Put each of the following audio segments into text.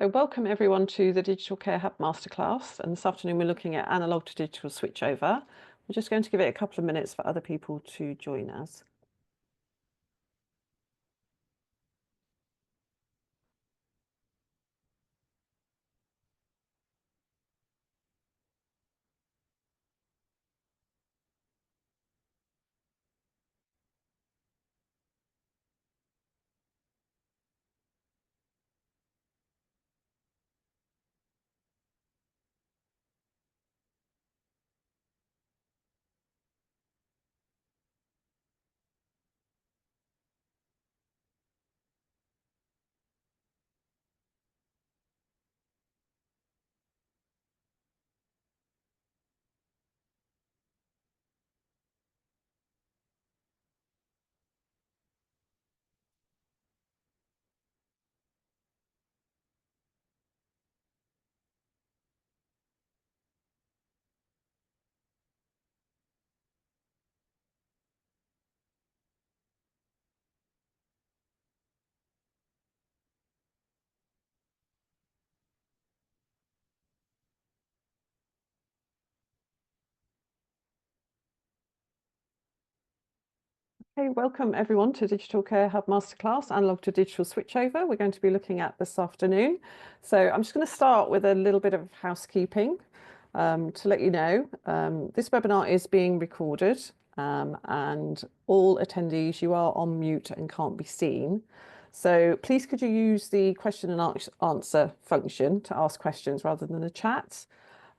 So welcome everyone to the Digital Care Hub Masterclass, and this afternoon we're looking at analog to digital switchover. We're just going to give it a couple of minutes for other people to join us. Okay, welcome everyone to Digital Care Hub Masterclass, Analog to Digital Switchover. We're going to be looking at this afternoon. So I'm just going to start with a little bit of housekeeping to let you know. This webinar is being recorded and all attendees, you are on mute and can't be seen. So please could you use the question and answer function to ask questions rather than the chat.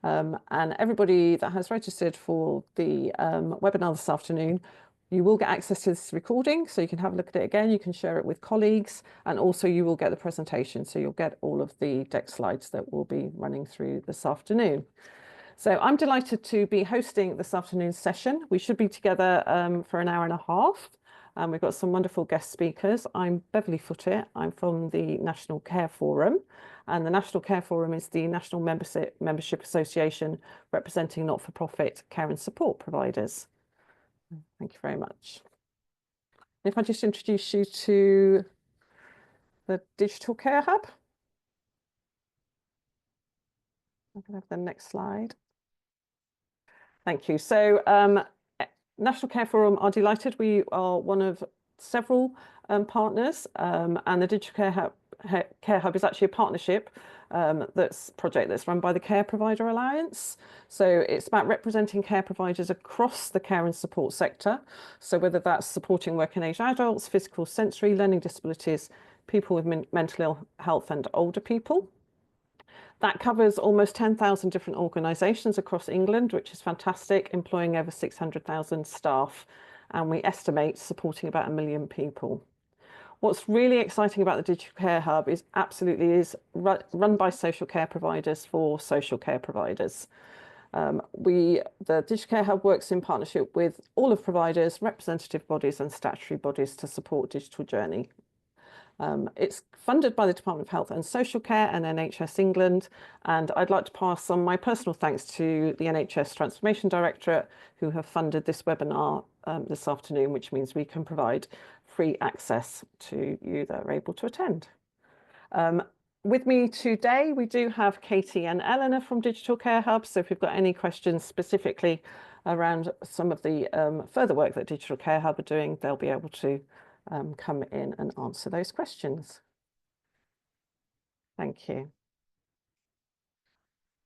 And everybody that has registered for the webinar this afternoon, you will get access to this recording, so you can have a look at it again. You can share it with colleagues, and also you will get the presentation. So you'll get all of the deck slides that we'll be running through this afternoon. So I'm delighted to be hosting this afternoon's session. We should be together for an hour and a half. And we've got some wonderful guest speakers. I'm Beverly Foote. I'm from the National Care Forum. And the National Care Forum is the National Membership Association representing not-for-profit care and support providers. Thank you very much. If I just introduce you to the Digital Care Hub. I can have the next slide. Thank you. So National Care Forum are delighted. We are one of several partners, and the Digital Care Hub is actually a partnership project that's run by the Care Provider Alliance. So it's about representing care providers across the care and support sector. So whether that's supporting working age adults, physical, sensory, learning disabilities, people with mental ill health and older people. That covers almost 10,000 different organisations across England, which is fantastic, employing over 600,000 staff, and we estimate supporting about 1 million people. What's really exciting about the Digital Care Hub is run by social care providers for social care providers. The Digital Care Hub works in partnership with all of providers, representative bodies and statutory bodies to support digital journey. It's funded by the Department of Health and Social Care and NHS England, and I'd like to pass on my personal thanks to the NHS Transformation Directorate, who have funded this webinar this afternoon, which means we can provide free access to you that are able to attend. With me today, we do have Katie and Eleanor from Digital Care Hub, so if you've got any questions specifically around some of the further work that Digital Care Hub are doing, they'll be able to come in and answer those questions. Thank you.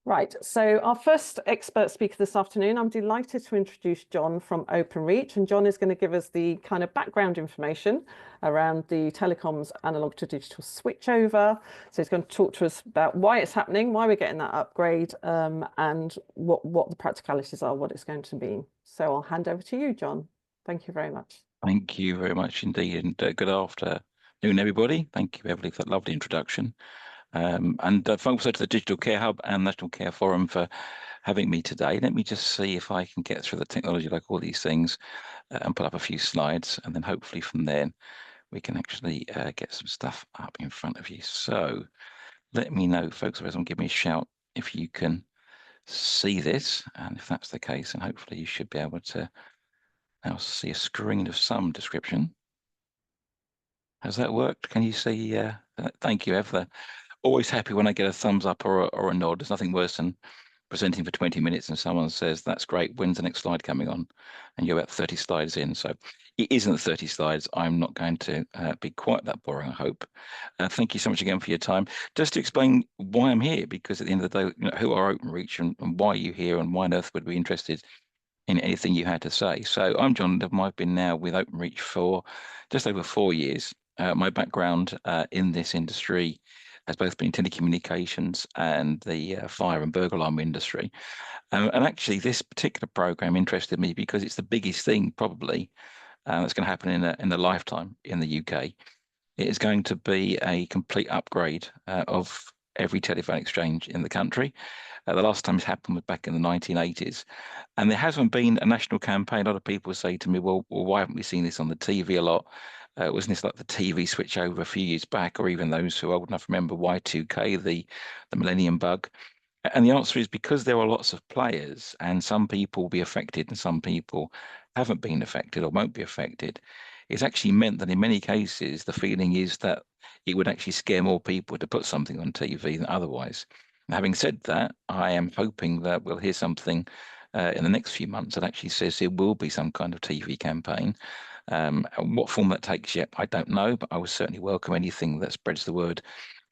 Right, so our first expert speaker this afternoon, I'm delighted to introduce John from Openreach, and John is going to give us the kind of background information around the telecoms analog to digital switchover. So he's going to talk to us about why it's happening, why we're getting that upgrade, and what the practicalities are, what it's going to mean. So I'll hand over to you, John. Thank you very much. Thank you very much indeed, and good afternoon, everybody. Thank you, Beverly, for that lovely introduction. And thanks also to the Digital Care Hub and National Care Forum for having me today. Let me just see if I can get through the technology like all these things and put up a few slides, and then hopefully from there we can actually get some stuff up in front of you. So let me know, folks, otherwise give me a shout if you can see this, and if that's the case, and hopefully you should be able to now see a screen of some description. Has that worked? Can you see? Thank you, Ev. always happy when I get a thumbs up or a nod. There's nothing worse than presenting for 20 minutes and someone says, that's great, when's the next slide coming on? And you're about 30 slides in. So it isn't 30 slides. I'm not going to be quite that boring, I hope. Thank you so much again for your time. Just to explain why I'm here, because at the end of the day, who are Openreach and why are you here and why on earth would we be interested in anything you had to say. So I'm John. I've been now with Openreach for just over 4 years. My background in this industry has both been telecommunications and the fire and burglar alarm industry. And actually, this particular program interested me because it's the biggest thing probably that's going to happen in a lifetime in the UK. It is going to be a complete upgrade of every telephone exchange in the country. The last time this happened was back in the 1980s. And there hasn't been a national campaign. A lot of people say to me, well, why haven't we seen this on the TV a lot? Wasn't this like the TV switchover a few years back, or even those who are old enough remember Y2K, the Millennium Bug? And the answer is because there are lots of players and some people will be affected and some people haven't been affected or won't be affected. It's actually meant that in many cases, the feeling is that it would actually scare more people to put something on TV than otherwise. And having said that, I am hoping that we'll hear something in the next few months that actually says there will be some kind of TV campaign. What form that takes yet, I don't know, but I would certainly welcome anything that spreads the word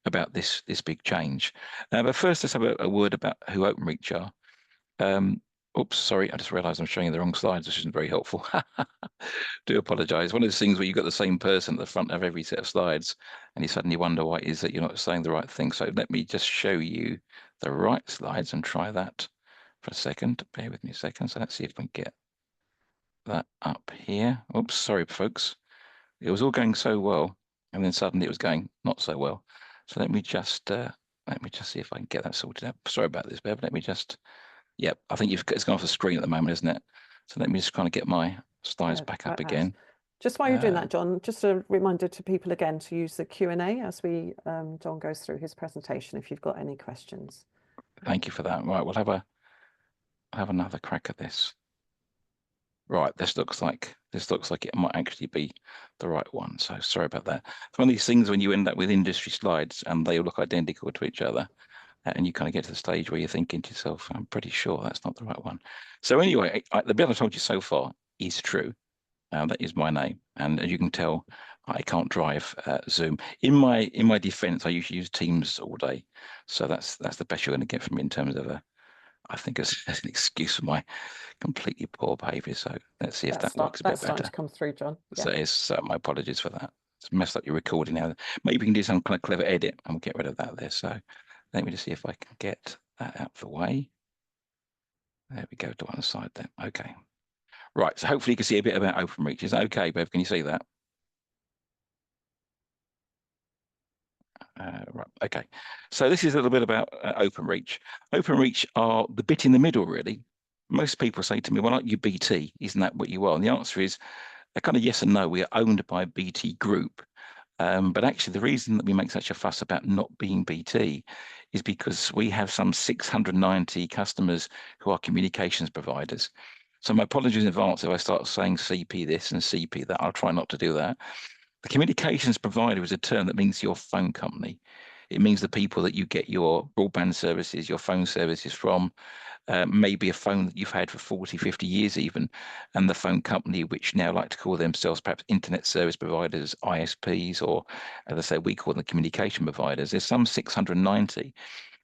about this big change. But first, let's have a word about who Openreach are. Oops, sorry, I just realised I'm showing you the wrong slides, which isn't very helpful. Do apologise. One of those things where you've got the same person at the front of every set of slides, and you suddenly wonder why it is that you're not saying the right thing. So let me just show you the right slides and try that for a second. Bear with me a second. So let's see if we can get that up here. Oops, sorry, folks. It was all going so well, and then suddenly it was going not so well. So let me just see if I can get that sorted out. Sorry about this, Bev. Let me just. Yep, I think it's gone off the screen at the moment, isn't it? So let me just kind of get my slides back up again. Just while you're doing that, John, just a reminder to people again to use the Q&A as John goes through his presentation if you've got any questions. Thank you for that. Right, we'll have another crack at this. Right, this looks like it might actually be the right one. So sorry about that. It's one of these things when you end up with industry slides and they all look identical to each other, and you kind of get to the stage where you're thinking to yourself, I'm pretty sure that's not the right one. So anyway, the bit I've told you so far is true. That is my name, and as you can tell, I can't drive Zoom. In my defence, I usually use Teams all day, so that's the best you're going to get from me in terms of I think as an excuse for my completely poor behaviour. So let's see if that works a bit better. That's starting to come through, John. Yeah. So my apologies for that. It's messed up your recording now. Maybe we can do some kind of clever edit and we'll get rid of that there. So let me just see if I can get that out of the way. There we go, to one side there. Okay. Right, so hopefully you can see a bit about Openreach. Is that okay, Bev? Can you see that? Right, okay. So this is a little bit about Openreach. Openreach are the bit in the middle, really. Most people say to me, well, aren't you BT? Isn't that what you are? And the answer is a kind of yes and no. We are owned by BT Group. But actually, the reason that we make such a fuss about not being BT is because we have some 690 customers who are communications providers. So my apologies in advance if I start saying CP this and CP that. I'll try not to do that. The communications provider is a term that means your phone company. It means the people that you get your broadband services, your phone services from, maybe a phone that you've had for 40, 50 years even, and the phone company, which now like to call themselves perhaps internet service providers, ISPs, or as I say, we call them communication providers. There's some 690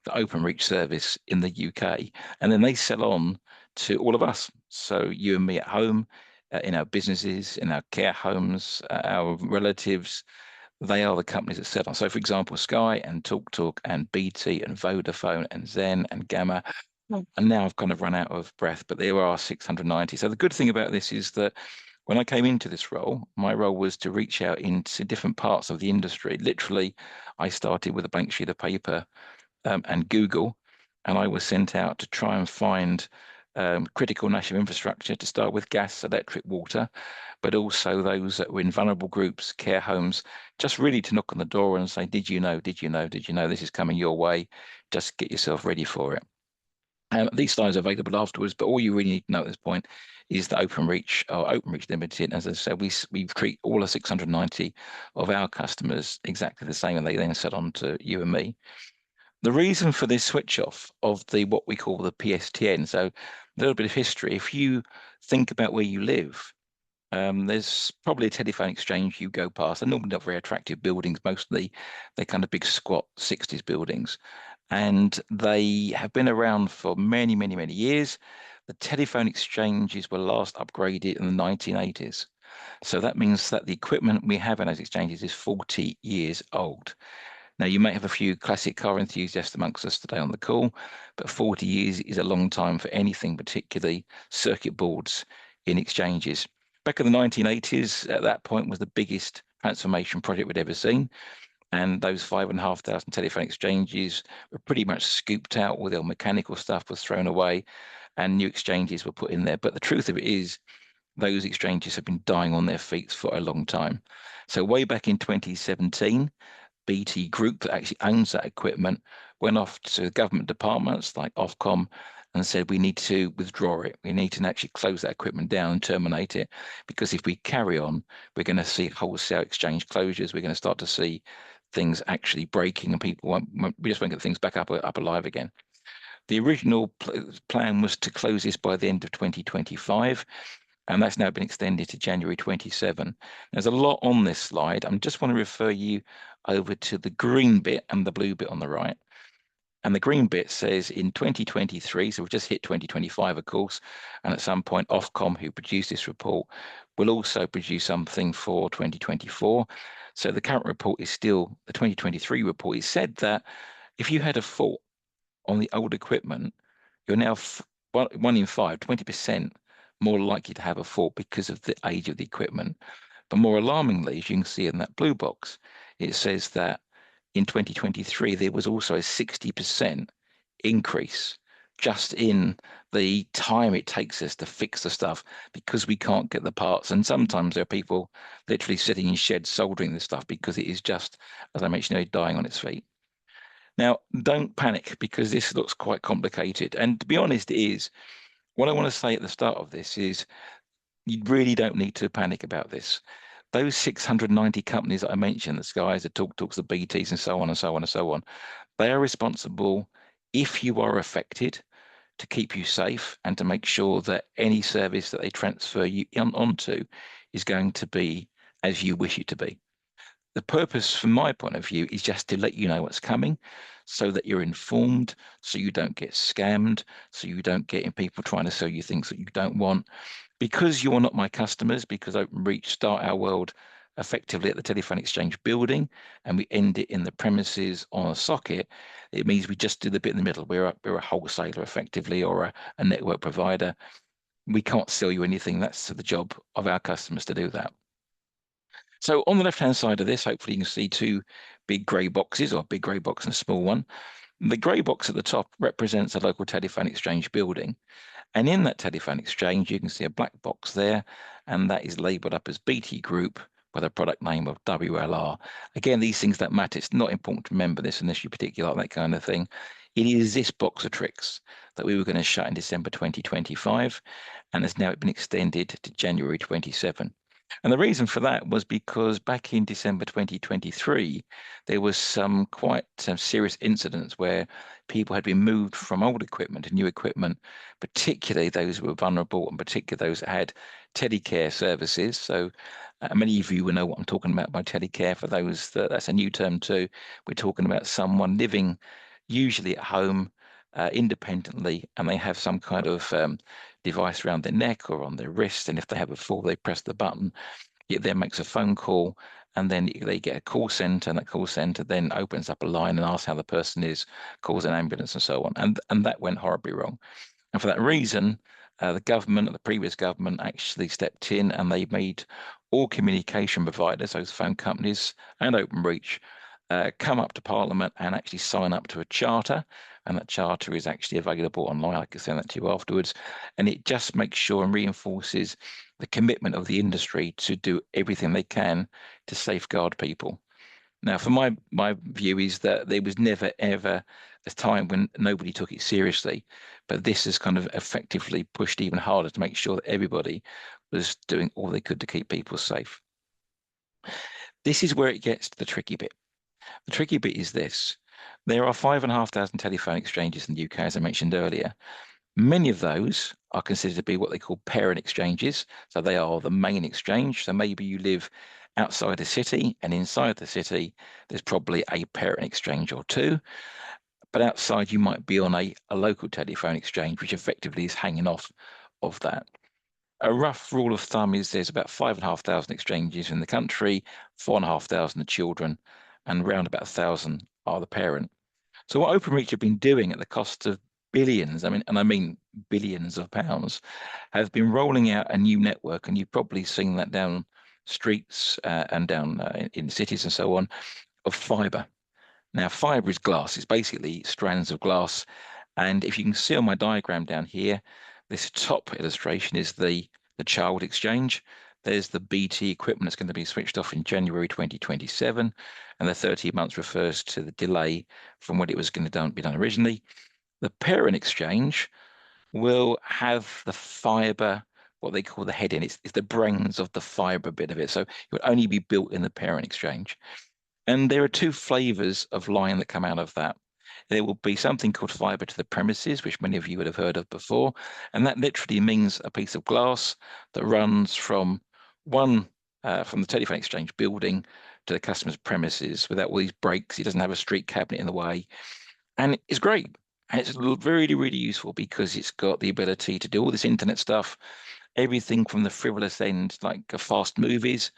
the Openreach service in the UK, and then they sell on to all of us. So you and me at home, in our businesses, in our care homes, our relatives, they are the companies that sell on. So for example, Sky and TalkTalk and BT and Vodafone and Zen and Gamma. And now I've kind of run out of breath, but there are 690. So the good thing about this is that when I came into this role, my role was to reach out into different parts of the industry. Literally, I started with a blank sheet of paper and Google, and I was sent out to try and find critical national infrastructure, to start with gas, electric, water, but also those that were in vulnerable groups, care homes, just really to knock on the door and say, did you know, this is coming your way, just get yourself ready for it. These slides are available afterwards, but all you really need to know at this point is that Openreach Limited, as I said, we treat all the 690 of our customers exactly the same, and they then sell on to you and me. The reason for this switch off of the what we call the PSTN, so a little bit of history. If you think about where you live, there's probably a telephone exchange you go past. They're normally not very attractive buildings. Mostly they're kind of big squat 60s buildings, and they have been around for many, many, many years. The telephone exchanges were last upgraded in the 1980s. So that means that the equipment we have in those exchanges is 40 years old. Now, you may have a few classic car enthusiasts amongst us today on the call, but 40 years is a long time for anything, particularly circuit boards in exchanges. Back in the 1980s, at that point, was the biggest transformation project we'd ever seen. And those 5,500 telephone exchanges were pretty much scooped out. All the old mechanical stuff was thrown away and new exchanges were put in there. But the truth of it is, those exchanges have been dying on their feet for a long time. So way back in 2017, BT Group, that actually owns that equipment, went off to government departments like Ofcom and said, we need to withdraw it. We need to actually close that equipment down and terminate it, because if we carry on, we're going to see wholesale exchange closures. We're going to start to see things actually breaking, and we just won't get things back up alive again. The original plan was to close this by the end of 2025. And that's now been extended to January 27. There's a lot on this slide. I just want to refer you over to the green bit and the blue bit on the right. And the green bit says in 2023, so we've just hit 2025, of course, and at some point Ofcom, who produced this report, will also produce something for 2024. So the current report is still the 2023 report. It said that if you had a fault on the old equipment, you're now 1 in 5, 20% more likely to have a fault because of the age of the equipment. But more alarmingly, as you can see in that blue box, it says that in 2023, there was also a 60% increase just in the time it takes us to fix the stuff because we can't get the parts. And sometimes there are people literally sitting in sheds soldering this stuff because it is just, as I mentioned, dying on its feet. Now, don't panic, because this looks quite complicated. And to be honest, it is. What I want to say at the start of this is you really don't need to panic about this. Those 690 companies that I mentioned, the Skies, the TalkTalks, the BTs, and so on and so on and so on, they are responsible, if you are affected, to keep you safe and to make sure that any service that they transfer you onto is going to be as you wish it to be. The purpose, from my point of view, is just to let you know what's coming so that you're informed, so you don't get scammed, so you don't get people trying to sell you things that you don't want. Because you're not my customers, because Openreach start our world effectively at the telephone exchange building and we end it in the premises on a socket, it means we just do the bit in the middle. We're a wholesaler effectively, or a network provider. We can't sell you anything. That's the job of our customers to do that. So on the left-hand side of this, hopefully you can see two big grey boxes, or a big grey box and a small one. The grey box at the top represents a local telephone exchange building. And in that telephone exchange, you can see a black box there, and that is labelled up as BT Group with a product name of WLR. Again, these things don't matter. It's not important to remember this unless you particularly like that kind of thing. It is this box of tricks that we were going to shut in December 2025, and has now been extended to January 27. And the reason for that was because back in December 2023, there was some quite serious incidents where people had been moved from old equipment to new equipment, particularly those who were vulnerable, and particularly those that had telecare services. So many of you will know what I'm talking about by telecare. For those that's a new term too. We're talking about someone living usually at home independently, and they have some kind of device around their neck or on their wrist, and if they have a fall, they press the button. It then makes a phone call, and then they get a call center, and that call center then opens up a line and asks how the person is, calls an ambulance, and so on. And that went horribly wrong. And for that reason, the government, the previous government, actually stepped in, and they made all communication providers, those phone companies and Openreach, come up to Parliament and actually sign up to a charter. And that charter is actually available online. I can send that to you afterwards. And it just makes sure and reinforces the commitment of the industry to do everything they can to safeguard people. Now, for my view is that there was never, ever a time when nobody took it seriously, but this has kind of effectively pushed even harder to make sure that everybody was doing all they could to keep people safe. This is where it gets to the tricky bit. The tricky bit is this. There are 5,500 telephone exchanges in the UK, as I mentioned earlier. Many of those are considered to be what they call parent exchanges. So they are the main exchange. So maybe you live outside the city, and inside the city, there's probably a parent exchange or two. But outside, you might be on a local telephone exchange, which effectively is hanging off of that. A rough rule of thumb is there's about 5,500 exchanges in the country, 4,500 children, and around about 1,000 are the parent. So what Openreach have been doing at the cost of billions, I mean billions of pounds, have been rolling out a new network, and you've probably seen that down streets and down in cities and so on, of fibre. Now, fibre is glass. It's basically strands of glass. And if you can see on my diagram down here, this top illustration is the child exchange. There's the BT equipment that's going to be switched off in January 2027. And the 30 months refers to the delay from when it was going to be done originally. The parent exchange will have the fibre, what they call the head-in. It's the brains of the fibre bit of it. So it would only be built in the parent exchange. And there are two flavors of line that come out of that. There will be something called fiber to the premises, which many of you would have heard of before. And that literally means a piece of glass that runs from from the telephone exchange building to the customer's premises without all these breaks. It doesn't have a street cabinet in the way. And it's great. And it's really, really useful because it's got the ability to do all this internet stuff, everything from the frivolous end, like fast movies,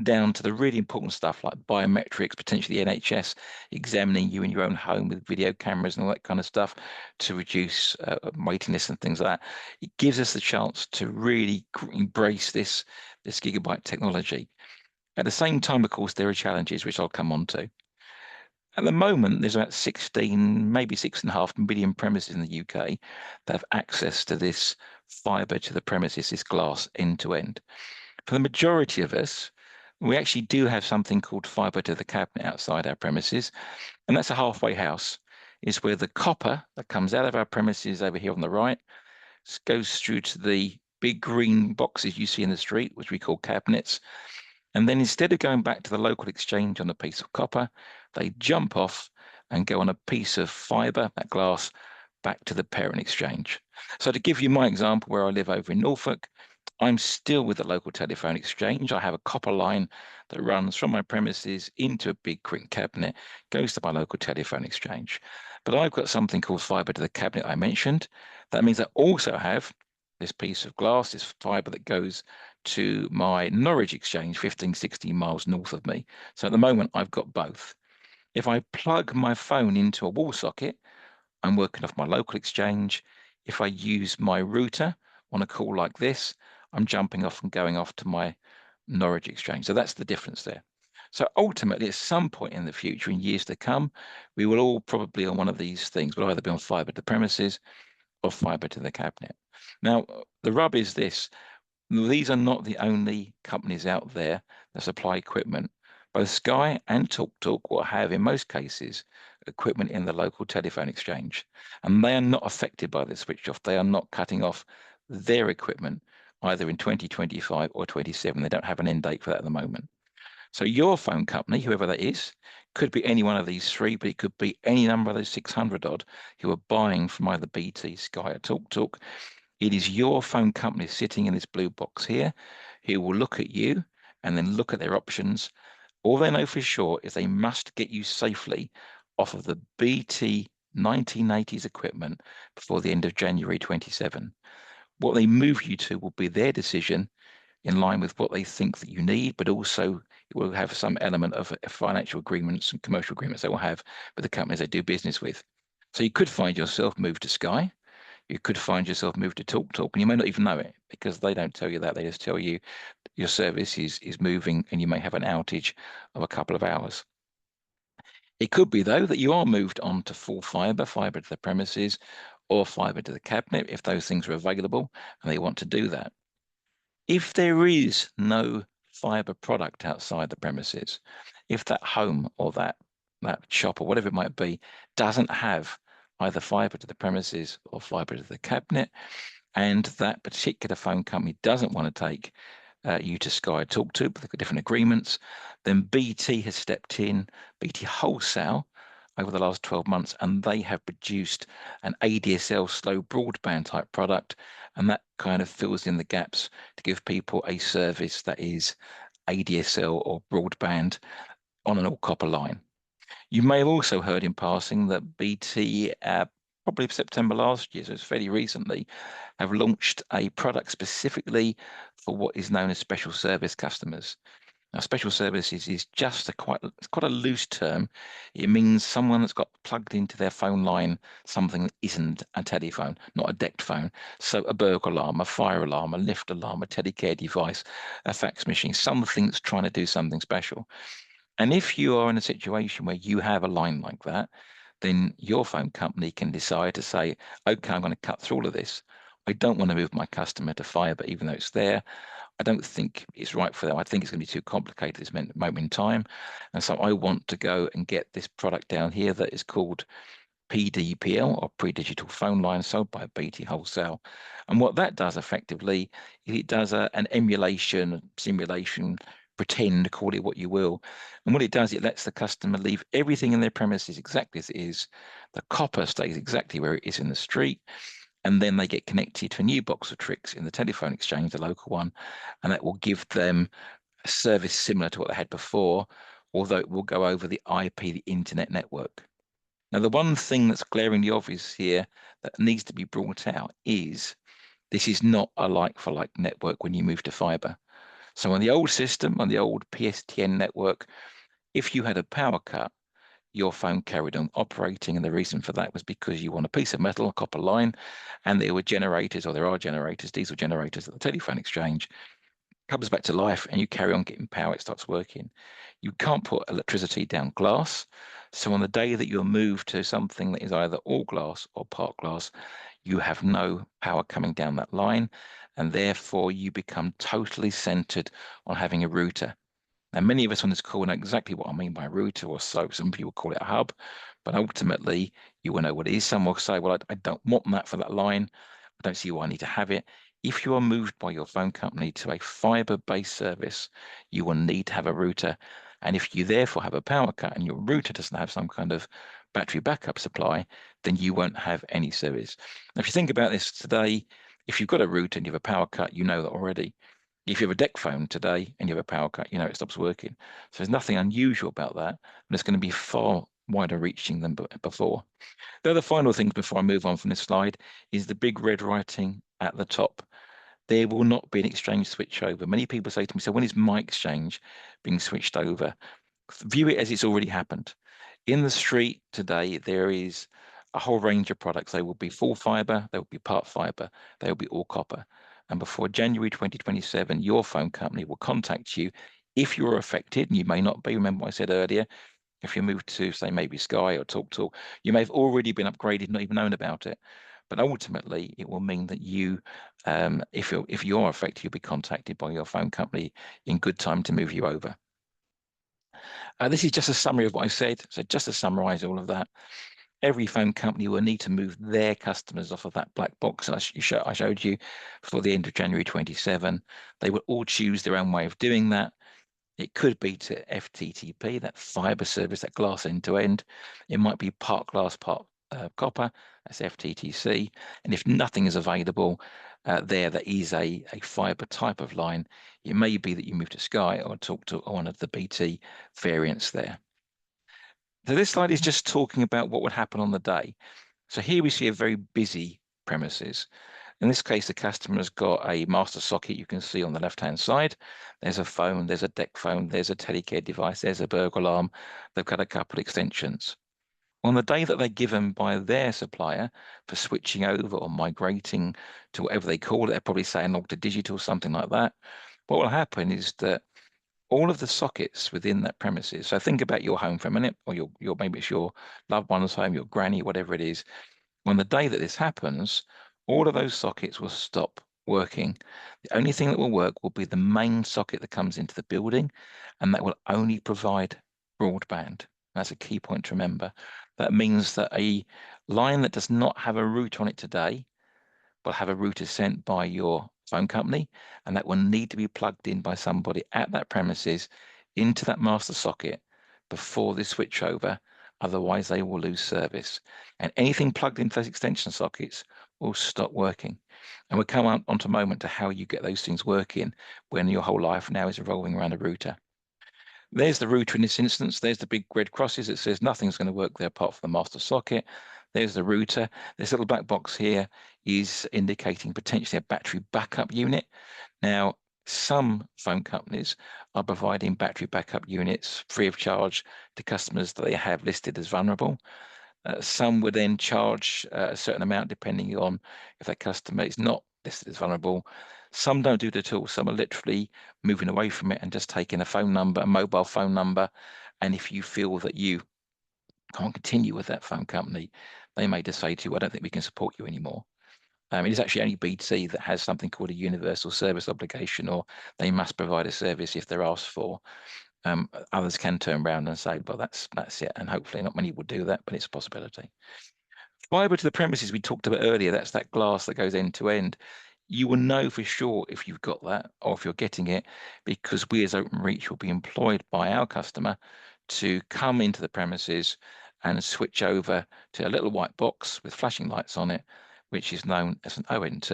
down to the really important stuff like biometrics, potentially the NHS examining you in your own home with video cameras and all that kind of stuff to reduce waiting lists and things like that. It gives us the chance to really embrace this gigabyte technology. At the same time, of course, there are challenges, which I'll come on to. At the moment, there's about 16, maybe 6.5 million premises in the UK that have access to this fibre to the premises, this glass end to end. For the majority of us, we actually do have something called fibre to the cabinet outside our premises, and that's a halfway house. It's where the copper that comes out of our premises over here on the right goes through to the big green boxes you see in the street, which we call cabinets. And then instead of going back to the local exchange on a piece of copper, they jump off and go on a piece of fibre, that glass, back to the parent exchange. So to give you my example, where I live over in Norfolk, I'm still with the local telephone exchange. I have a copper line that runs from my premises into a big quick cabinet, goes to my local telephone exchange. But I've got something called fibre to the cabinet I mentioned. That means I also have this piece of glass, this fibre that goes to my Norwich exchange, 15, 16 miles north of me. So at the moment, I've got both. If I plug my phone into a wall socket, I'm working off my local exchange. If I use my router on a call like this, I'm jumping off and going off to my Norwich exchange. So that's the difference there. So ultimately, at some point in the future, in years to come, we will all probably on one of these things, will either be on fibre to premises or fibre to the cabinet. Now, the rub is this. These are not the only companies out there that supply equipment. Both Sky and TalkTalk will have, in most cases, equipment in the local telephone exchange. And they are not affected by the switch off. They are not cutting off their equipment either in 2025 or 27. They don't have an end date for that at the moment. So your phone company, whoever that is, could be any one of these three, but it could be any number of those 600 odd who are buying from either BT, Sky or TalkTalk. It is your phone company sitting in this blue box here who will look at you and then look at their options. All they know for sure is they must get you safely off of the BT 1980s equipment before the end of January 27. What they move you to will be their decision in line with what they think that you need, but also it will have some element of financial agreements and commercial agreements they will have with the companies they do business with. So you could find yourself moved to Sky. You could find yourself moved to TalkTalk, and you may not even know it because they don't tell you that. They just tell you your service is moving and you may have an outage of a couple of hours. It could be, though, that you are moved on to full fibre to the premises or fibre to the cabinet if those things are available and they want to do that. If there is no fibre product outside the premises, if that home or that shop or whatever it might be doesn't have either fibre to the premises or fibre to the cabinet, and that particular phone company doesn't want to take you to Sky talk to, but they've got different agreements, then BT has stepped in, BT Wholesale, over the last 12 months, and they have produced an ADSL slow broadband type product, and that kind of fills in the gaps to give people a service that is ADSL or broadband on an all copper line. You may have also heard in passing that BT, probably September last year, so it's fairly recently, have launched a product specifically for what is known as special service customers. Now, special services is just it's quite a loose term. It means someone that's got plugged into their phone line something that isn't a telephone, not a decked phone. So a burglar alarm, a fire alarm, a lift alarm, a telecare device, a fax machine, something that's trying to do something special. And if you are in a situation where you have a line like that, then your phone company can decide to say, okay, I'm going to cut through all of this. I don't want to move my customer to fibre, even though it's there. I don't think it's right for them. I think it's going to be too complicated at this moment in time. And so I want to go and get this product down here that is called PDPL, or pre-digital phone line, sold by BT Wholesale. And what that does effectively, it does an emulation, simulation, pretend, call it what you will. And what it does, it lets the customer leave everything in their premises exactly as it is. The copper stays exactly where it is in the street. And then they get connected to a new box of tricks in the telephone exchange, the local one, and that will give them a service similar to what they had before, although it will go over the IP, the internet network. Now, the one thing that's glaringly obvious here that needs to be brought out is this is not a like-for-like network when you move to fibre. So on the old system, on the old PSTN network, if you had a power cut, your phone carried on operating, and the reason for that was because you want a piece of metal, a copper line, and there were generators, or there are generators, diesel generators at the telephone exchange, comes back to life, and you carry on getting power, it starts working. You can't put electricity down glass, so on the day that you're moved to something that is either all glass or part glass, you have no power coming down that line, and therefore you become totally centered on having a router. And many of us on this call know exactly what I mean by router, or so some people call it a hub, but ultimately you will know what it is. Some will say, well, I don't want that for that line. I don't see why I need to have it. If you are moved by your phone company to a fiber-based service, you will need to have a router. And if you therefore have a power cut and your router doesn't have some kind of battery backup supply, then you won't have any service. Now, if you think about this today, if you've got a router and you have a power cut, you know that already. If you have a deck phone today and you have a power cut, you know it stops working. So there's nothing unusual about that, and it's going to be far wider reaching than before. The other final thing before I move on from this slide is the big red writing at the top. There will not be an exchange switchover. Many people say to me, so when is my exchange being switched over? View it as it's already happened. In the street today, there is a whole range of products. They will be full fibre, they will be part fibre, they will be all copper. And before January 2027, your phone company will contact you if you're affected, and you may not be. Remember what I said earlier, if you move to, say, maybe Sky or TalkTalk, you may have already been upgraded, not even known about it. But ultimately, it will mean that you, if you're affected, you'll be contacted by your phone company in good time to move you over. This is just a summary of what I said. So just to summarize all of that, every phone company will need to move their customers off of that black box I showed you for the end of January 27. They will all choose their own way of doing that. It could be to FTTP, that fiber service, that glass end to end. It might be part glass, part copper, that's FTTC. And if nothing is available that is a fiber type of line, it may be that you move to Sky or talk to one of the BT variants there. So this slide is just talking about what would happen on the day. So here we see a very busy premises. In this case, the customer's got a master socket you can see on the left-hand side. There's a phone, there's a deck phone, there's a telecare device, there's a burglar alarm. They've got a couple of extensions. On the day that they're given by their supplier for switching over or migrating to whatever they call it, they're probably saying analog to digital, something like that. What will happen is that all of the sockets within that premises, so think about your home for a minute, or your maybe it's your loved one's home, your granny, whatever it is. On the day that this happens, all of those sockets will stop working. The only thing that will work will be the main socket that comes into the building, and that will only provide broadband. That's a key point to remember. That means that a line that does not have a router on it today will have a router sent by your phone company, and that will need to be plugged in by somebody at that premises into that master socket before they switch over. Otherwise, they will lose service. And anything plugged into those extension sockets will stop working. And we'll come on to a moment to how you get those things working when your whole life now is revolving around a router. There's the router in this instance. There's the big red crosses. It says nothing's going to work there apart from the master socket. There's the router. This little black box here is indicating potentially a battery backup unit. Now, some phone companies are providing battery backup units free of charge to customers that they have listed as vulnerable. Some would then charge a certain amount depending on if that customer is not listed as vulnerable. Some don't do it at all. Some are literally moving away from it and just taking a phone number, a mobile phone number. And if you feel that you can't continue with that phone company, they may just say to you, I don't think we can support you anymore. It is actually only BT that has something called a universal service obligation, or they must provide a service if they're asked for. Others can turn around and say, well, that's it. And hopefully not many will do that, but it's a possibility. Fiber to the premises we talked about earlier, that's that glass that goes end to end. You will know for sure if you've got that or if you're getting it, because we as Openreach will be employed by our customer to come into the premises and switch over to a little white box with flashing lights on it, which is known as an ONT,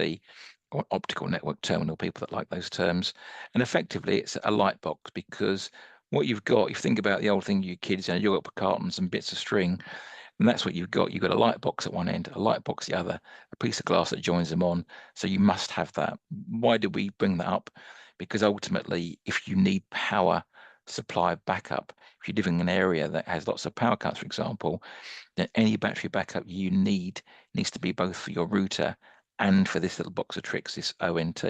or optical network terminal, people that like those terms. And effectively, it's a light box, because what you've got, if you think about the old thing, you kids, you've got cartons and bits of string, and that's what you've got. You've got a light box at one end, a light box at the other, a piece of glass that joins them on. So you must have that. Why did we bring that up? Because ultimately, if you need power supply backup, if you're living in an area that has lots of power cuts, for example, then any battery backup you need needs to be both for your router and for this little box of tricks, this ONT.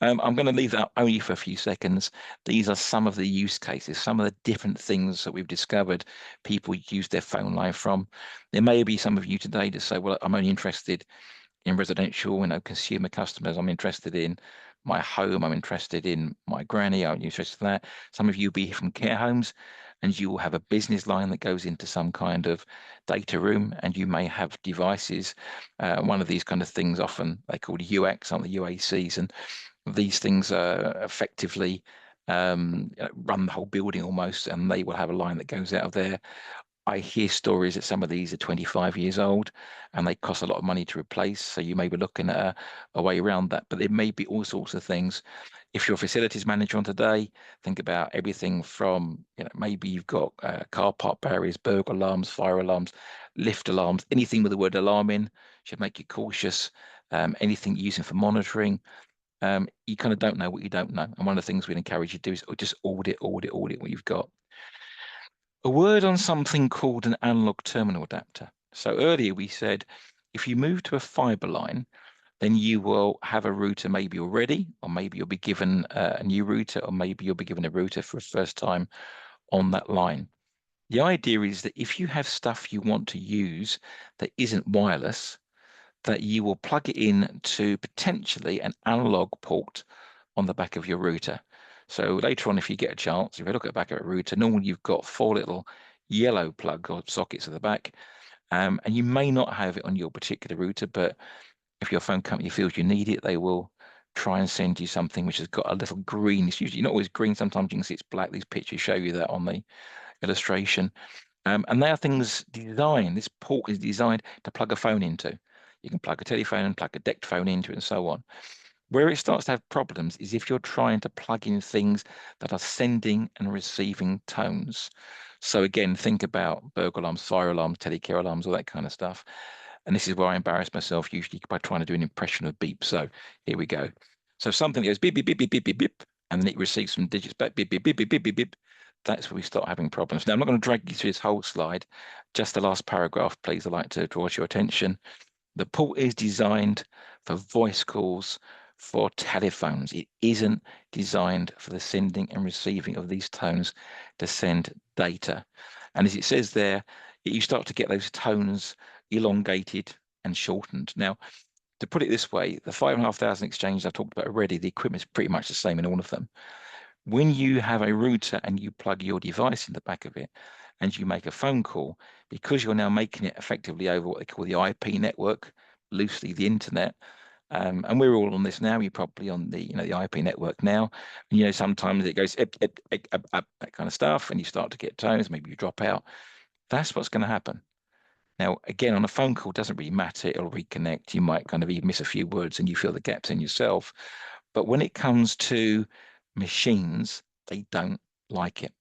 I'm going to leave that only for a few seconds. These are some of the use cases, some of the different things that we've discovered people use their phone line from. There may be some of you today to say, well, I'm only interested in residential, consumer customers. I'm interested in my home. I'm interested in my granny. I'm interested in that. Some of you will be from care homes, and you will have a business line that goes into some kind of data room, and you may have devices. One of these kind of things, often they called UX on the UACs, and these things effectively run the whole building almost, and they will have a line that goes out of there. I hear stories that some of these are 25 years old and they cost a lot of money to replace. So you may be looking at a way around that, but there may be all sorts of things. If you're a facilities manager on today, think about everything from, maybe you've got car park barriers, burglar alarms, fire alarms, lift alarms, anything with the word alarm in should make you cautious. Anything you're using for monitoring. You kind of don't know what you don't know. And one of the things we'd encourage you to do is just audit what you've got. A word on something called an analog terminal adapter. So earlier we said, if you move to a fiber line, then you will have a router maybe already, or maybe you'll be given a new router, or maybe you'll be given a router for the first time on that line. The idea is that if you have stuff you want to use that isn't wireless, that you will plug it in to potentially an analog port on the back of your router. So later on, if you get a chance, if you look at the back of a router, normally you've got 4 little yellow plug or sockets at the back, and you may not have it on your particular router, but if your phone company feels you need it, they will try and send you something which has got a little green. It's usually not always green. Sometimes you can see it's black. These pictures show you that on the illustration. And they are things designed, this port is designed to plug a phone into. You can plug a telephone, plug a decked phone into it, and so on. Where it starts to have problems is if you're trying to plug in things that are sending and receiving tones. So again, think about burglar alarms, fire alarms, telecare alarms, all that kind of stuff. And this is where I embarrass myself usually by trying to do an impression of beep. So here we go. So something that goes beep, beep, beep, beep, beep, beep, beep, and then it receives some digits back, beep, beep, beep, beep, beep, beep, beep. That's where we start having problems. Now, I'm not going to drag you through this whole slide. Just the last paragraph, please. I'd like to draw to your attention. The port is designed for voice calls for telephones. It isn't designed for the sending and receiving of these tones to send data. And as it says there, you start to get those tones elongated and shortened. Now, to put it this way, the 5,500 exchanges I've talked about already, the equipment is pretty much the same in all of them. When you have a router and you plug your device in the back of it, and you make a phone call, because you're now making it effectively over what they call the IP network, loosely the internet. And we're all on this now. You're probably on the the IP network now. And, sometimes it goes up, that kind of stuff, and you start to get tones. Maybe you drop out. That's what's going to happen. Now, again, on a phone call, it doesn't really matter. It'll reconnect. You might kind of even miss a few words, and you feel the gaps in yourself. But when it comes to machines, they don't like it.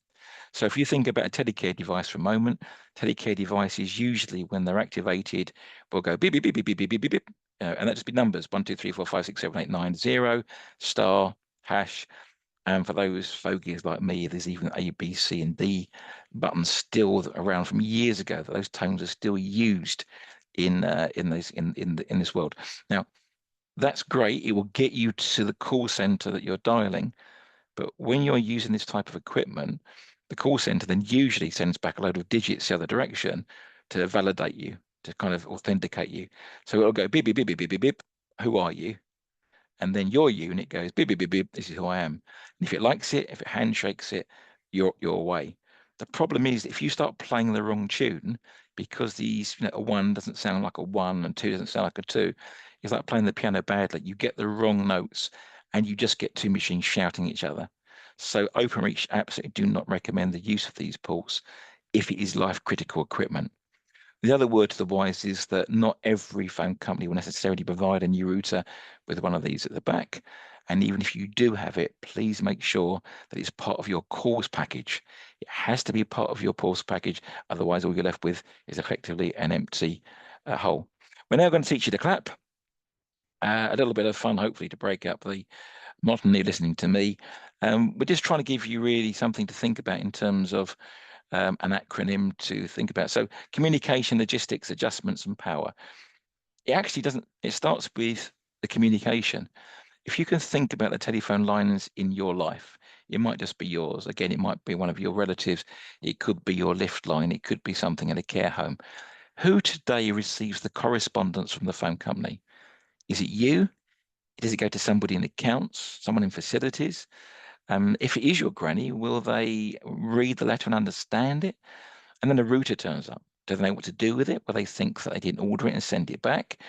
So if you think about a telecare device for a moment, telecare devices usually, when they're activated, will go beep, beep, beep, beep, beep, beep, beep, beep, beep. And that just be numbers, 1, 2, 3, 4, 5, 6, 7, 8, 9, 0, star, hash. And for those fogies like me, there's even A, B, C, and D buttons still around from years ago. Those tones are still used in this world. Now, that's great. It will get you to the call center that you're dialing. But when you're using this type of equipment, the call center then usually sends back a load of digits the other direction to validate you, to kind of authenticate you. So it'll go beep, beep, beep, beep, beep, beep, beep. Who are you? And then your unit goes beep, beep, beep, beep. This is who I am. And if it likes it, if it handshakes it, you're away. The problem is if you start playing the wrong tune, because these, a 1 doesn't sound like a 1 and 2 doesn't sound like a 2, it's like playing the piano badly. You get the wrong notes and you just get two machines shouting at each other. So OpenReach absolutely do not recommend the use of these ports if it is life critical equipment. The other word to the wise is that not every phone company will necessarily provide a new router with one of these at the back. And even if you do have it, please make sure that it's part of your calls package. It has to be part of your calls package. Otherwise, all you're left with is effectively an empty hole. We're now going to teach you to clap. A little bit of fun, hopefully, to break up the monotony listening to me. We're just trying to give you really something to think about in terms of an acronym to think about. So communication, logistics, adjustments, and power. It actually doesn't, it starts with the communication. If you can think about the telephone lines in your life, it might just be yours. Again, it might be one of your relatives. It could be your lift line. It could be something in a care home. Who today receives the correspondence from the phone company? Is it you? Does it go to somebody in accounts, someone in facilities? If it is your granny, will they read the letter and understand it? And then a router turns up. Do they know what to do with it? Will they think that they didn't order it and send it back?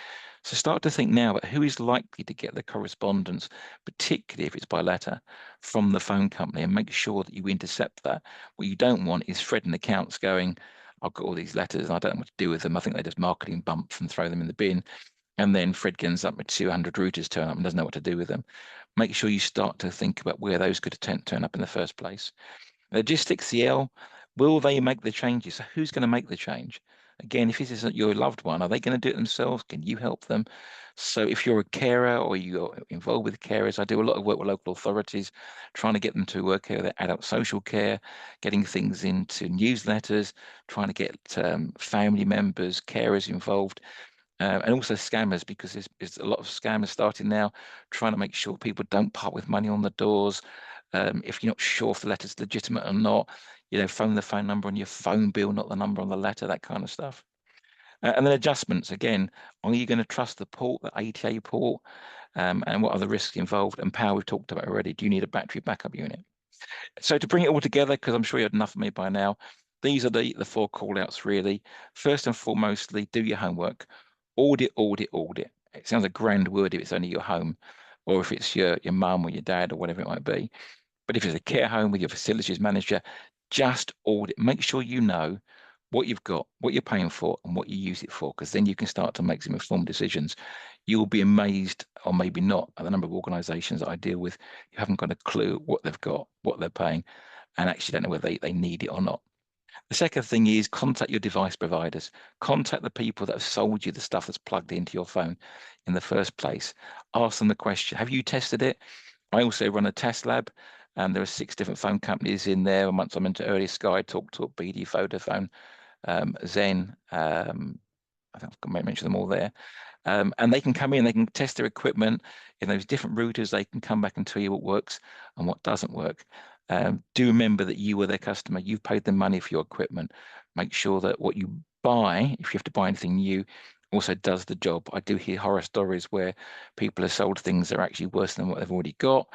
So start to think now about who is likely to get the correspondence, particularly if it's by letter, from the phone company, and make sure that you intercept that. What you don't want is Fred in accounts going, I've got all these letters and I don't know what to do with them. I think they're just marketing bumps and throw them in the bin. And then Fred ends up with 200 routers turn up and doesn't know what to do with them. Make sure you start to think about where those could turn up in the first place. Logistics, CL, will they make the changes? So who's going to make the change? Again, if this isn't your loved one, are they going to do it themselves? Can you help them? So if you're a carer or you're involved with carers, I do a lot of work with local authorities, trying to get them to work with their adult social care, getting things into newsletters, trying to get family members, carers involved. And also scammers, because there's a lot of scammers starting now, trying to make sure people don't part with money on the doors. If you're not sure if the letter's legitimate or not, phone the phone number on your phone bill, not the number on the letter, that kind of stuff. And then adjustments, again, are you going to trust the port, the ATA port, and what are the risks involved? And power we've talked about already. Do you need a battery backup unit? So to bring it all together, because I'm sure you had enough of me by now, these are the 4 call outs really. First and foremostly, do your homework. Audit, audit, audit. It sounds a grand word if it's only your home, or if it's your mum or your dad or whatever it might be. But if it's a care home with your facilities manager, just audit. Make sure you know what you've got, what you're paying for, and what you use it for, because then you can start to make some informed decisions. You'll be amazed, or maybe not, at the number of organisations that I deal with who haven't got a clue what they've got, what they're paying, and actually don't know whether they need it or not. The second thing is contact your device providers. Contact the people that have sold you the stuff that's plugged into your phone in the first place. Ask them the question, have you tested it? I also run a test lab, and there are 6 different phone companies in there. And once I'm into Early Sky, TalkTalk, BD, Vodafone, Zen, I think I might mention them all there. And they can come in, they can test their equipment in those different routers. They can come back and tell you what works and what doesn't work. Do remember that you were their customer. You've paid them money for your equipment. Make sure that what you buy, if you have to buy anything new, also does the job. I do hear horror stories where people have sold things that are actually worse than what they've already got.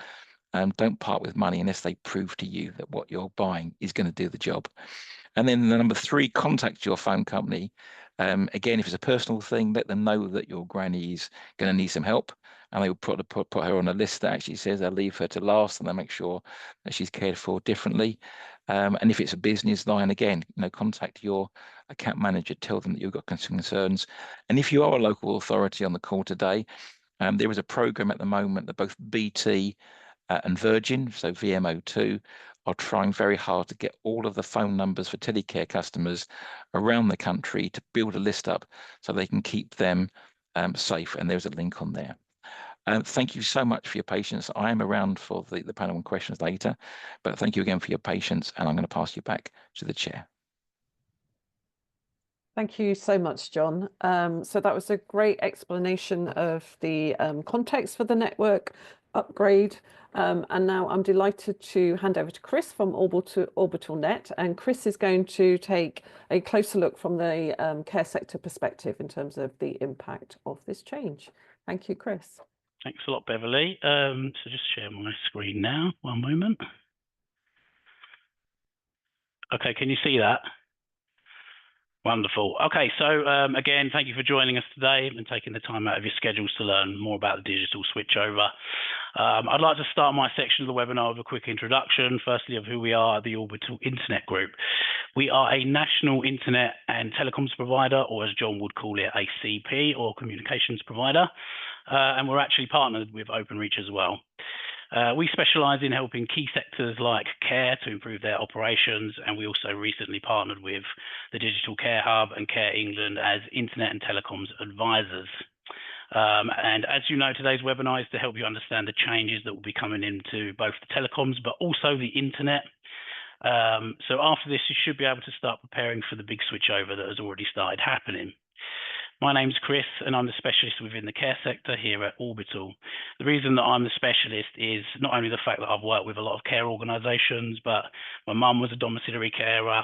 Don't part with money unless they prove to you that what you're buying is going to do the job. And then the number 3, contact your phone company. Again, if it's a personal thing, let them know that your granny is going to need some help, and they will put her on a list that actually says they'll leave her to last, and they'll make sure that she's cared for differently. And if it's a business line, again, contact your account manager, tell them that you've got concerns. And if you are a local authority on the call today, there is a program at the moment that both BT and Virgin, so VMO2, are trying very hard to get all of the phone numbers for telecare customers around the country to build a list up so they can keep them safe. And there's a link on there. Thank you so much for your patience. I am around for the panel and questions later, but thank you again for your patience, and I'm going to pass you back to the chair. Thank you so much, John. So that was a great explanation of the context for the network upgrade. And now I'm delighted to hand over to Chris from Orbital Net. And Chris is going to take a closer look from the care sector perspective in terms of the impact of this change. Thank you, Chris. Thanks a lot, Beverly. So just share my screen now. One moment. Okay, can you see that? Wonderful. Okay, so again, thank you for joining us today and taking the time out of your schedules to learn more about the digital switchover. I'd like to start my section of the webinar with a quick introduction, firstly, of who we are at the Orbital Internet Group. We are a national internet and telecoms provider, or as John would call it, a CP, or communications provider, and we're actually partnered with Openreach as well. We specialise in helping key sectors like care to improve their operations, and we also recently partnered with the Digital Care Hub and Care England as Internet and Telecoms advisors. And as you know, today's webinar is to help you understand the changes that will be coming into both the telecoms, but also the internet. So after this, you should be able to start preparing for the big switchover that has already started happening. My name's Chris, and I'm the specialist within the care sector here at Orbital. The reason that I'm the specialist is not only the fact that I've worked with a lot of care organisations, but my mum was a domiciliary carer,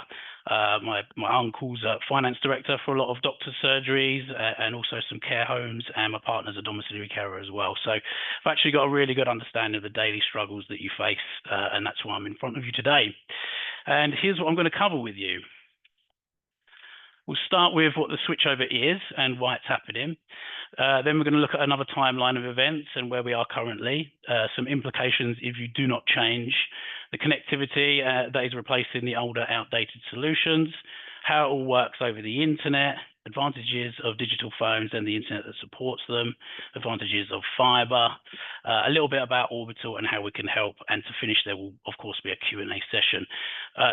my uncle's a finance director for a lot of doctor's surgeries and also some care homes, and my partner's a domiciliary carer as well. So I've actually got a really good understanding of the daily struggles that you face, and that's why I'm in front of you today. And here's what I'm going to cover with you. We'll start with what the switchover is and why it's happening. Then we're going to look at another timeline of events and where we are currently, some implications if you do not change, the connectivity that is replacing the older outdated solutions, how it all works over the internet, advantages of digital phones and the internet that supports them, advantages of fibre, a little bit about Orbital and how we can help, and to finish there will of course be a Q&A session.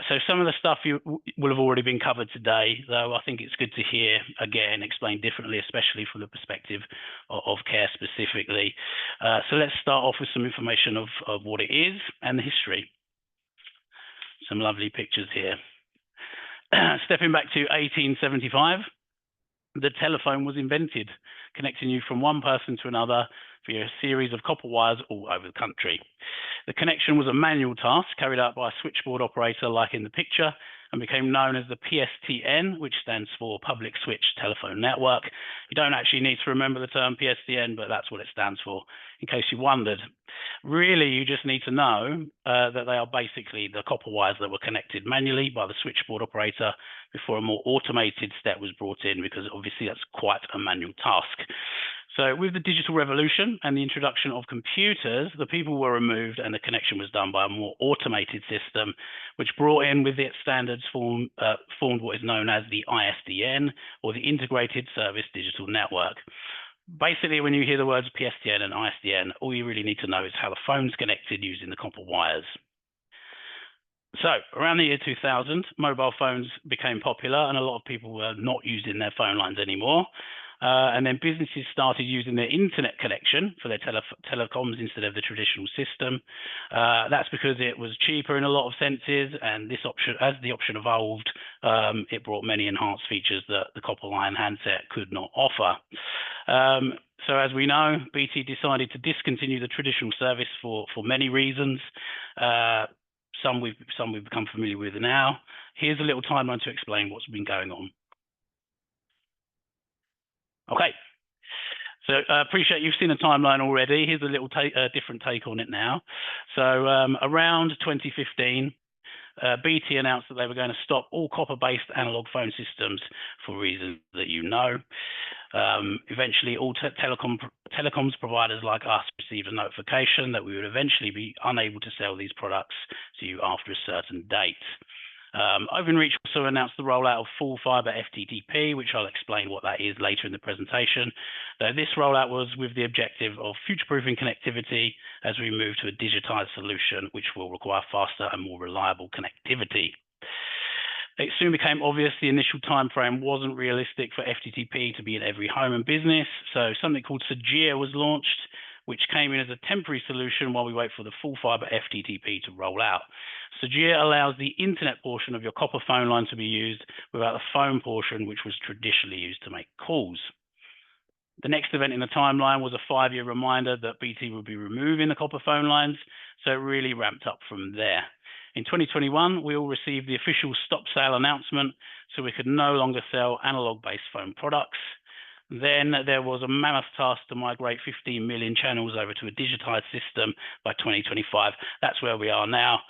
So some of the stuff you will have already been covered today, though I think it's good to hear again explained differently, especially from the perspective of care specifically. So let's start off with some information of what it is and the history. Some lovely pictures here. Stepping back to 1875, the telephone was invented, connecting you from one person to another via a series of copper wires all over the country. The connection was a manual task carried out by a switchboard operator like in the picture, and became known as the PSTN, which stands for Public Switch Telephone Network. You don't actually need to remember the term PSTN, but that's what it stands for, in case you wondered. Really, you just need to know that they are basically the copper wires that were connected manually by the switchboard operator before a more automated step was brought in, because obviously that's quite a manual task. So with the digital revolution and the introduction of computers, the people were removed and the connection was done by a more automated system, which brought in with its standards formed what is known as the ISDN, or the Integrated Service Digital Network. Basically, when you hear the words PSTN and ISDN, all you really need to know is how the phone's connected using the copper wires. So around the year 2000, mobile phones became popular and a lot of people were not using their phone lines anymore. And then businesses started using their internet connection for their telecoms instead of the traditional system. That's because it was cheaper in a lot of senses, and this option, as the option evolved, it brought many enhanced features that the copper line handset could not offer. So as we know, BT decided to discontinue the traditional service for many reasons. Some we've become familiar with now. Here's a little timeline to explain what's been going on. Okay, so I appreciate you've seen the timeline already. Here's a little different take on it now. So around 2015, BT announced that they were going to stop all copper-based analog phone systems for reasons that you know. Eventually, all telecoms providers like us received a notification that we would eventually be unable to sell these products to you after a certain date. Openreach also announced the rollout of full fiber FTTP, which I'll explain what that is later in the presentation. This rollout was with the objective of future-proofing connectivity as we move to a digitized solution, which will require faster and more reliable connectivity. It soon became obvious the initial time frame wasn't realistic for FTTP to be in every home and business, so something called Sagia was launched, which came in as a temporary solution while we wait for the full fiber FTTP to roll out. Sagia allows the internet portion of your copper phone line to be used without the phone portion, which was traditionally used to make calls. The next event in the timeline was a 5-year reminder that BT would be removing the copper phone lines, so it really ramped up from there. In 2021, we all received the official stop sale announcement, so we could no longer sell analog-based phone products. Then there was a mammoth task to migrate 15 million channels over to a digitized system by 2025. That's where we are now.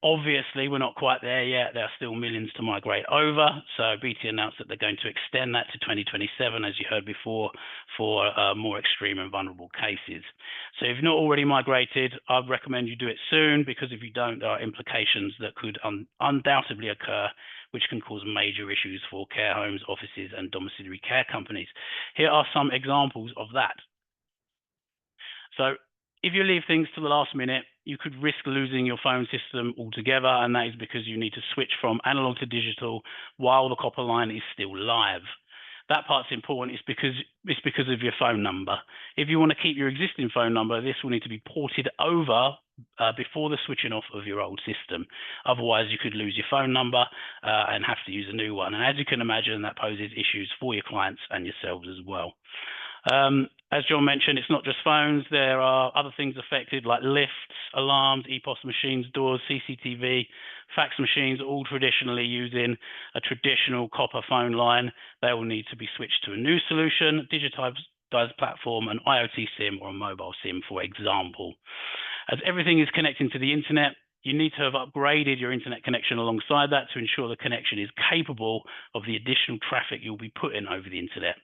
Obviously, we're not quite there yet. There are still millions to migrate over. So BT announced that they're going to extend that to 2027, as you heard before, for more extreme and vulnerable cases. So if you've not already migrated, I'd recommend you do it soon, because if you don't, there are implications that could undoubtedly occur, which can cause major issues for care homes, offices, and domiciliary care companies. Here are some examples of that. So if you leave things to the last minute, you could risk losing your phone system altogether, and that is because you need to switch from analog to digital while the copper line is still live. That part's important. It's because of your phone number. If you want to keep your existing phone number, this will need to be ported over before the switching off of your old system. Otherwise, you could lose your phone number and have to use a new one. And as you can imagine, that poses issues for your clients and yourselves as well. As John mentioned, it's not just phones. There are other things affected, like lifts, alarms, Epos machines, doors, CCTV, fax machines, all traditionally using a traditional copper phone line. They will need to be switched to a new solution, digitized platform, an IoT SIM or a mobile SIM, for example. As everything is connecting to the internet, you need to have upgraded your internet connection alongside that to ensure the connection is capable of the additional traffic you'll be putting over the internet.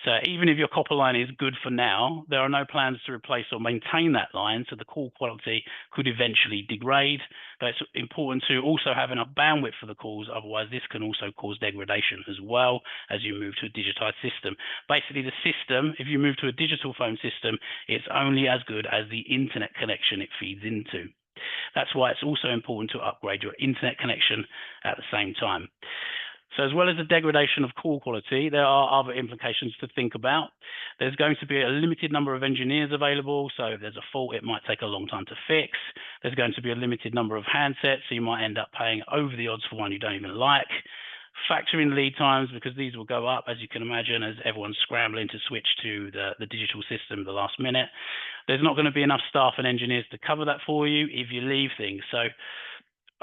So even if your copper line is good for now, there are no plans to replace or maintain that line, so the call quality could eventually degrade. But it's important to also have enough bandwidth for the calls, otherwise this can also cause degradation as well as you move to a digitized system. Basically, the system, if you move to a digital phone system, it's only as good as the internet connection it feeds into. That's why it's also important to upgrade your internet connection at the same time. So as well as the degradation of call quality, there are other implications to think about. There's going to be a limited number of engineers available, so if there's a fault, it might take a long time to fix. There's going to be a limited number of handsets, so you might end up paying over the odds for one you don't even like. Factor in lead times, because these will go up, as you can imagine, as everyone's scrambling to switch to the digital system at the last minute. There's not going to be enough staff and engineers to cover that for you if you leave things. So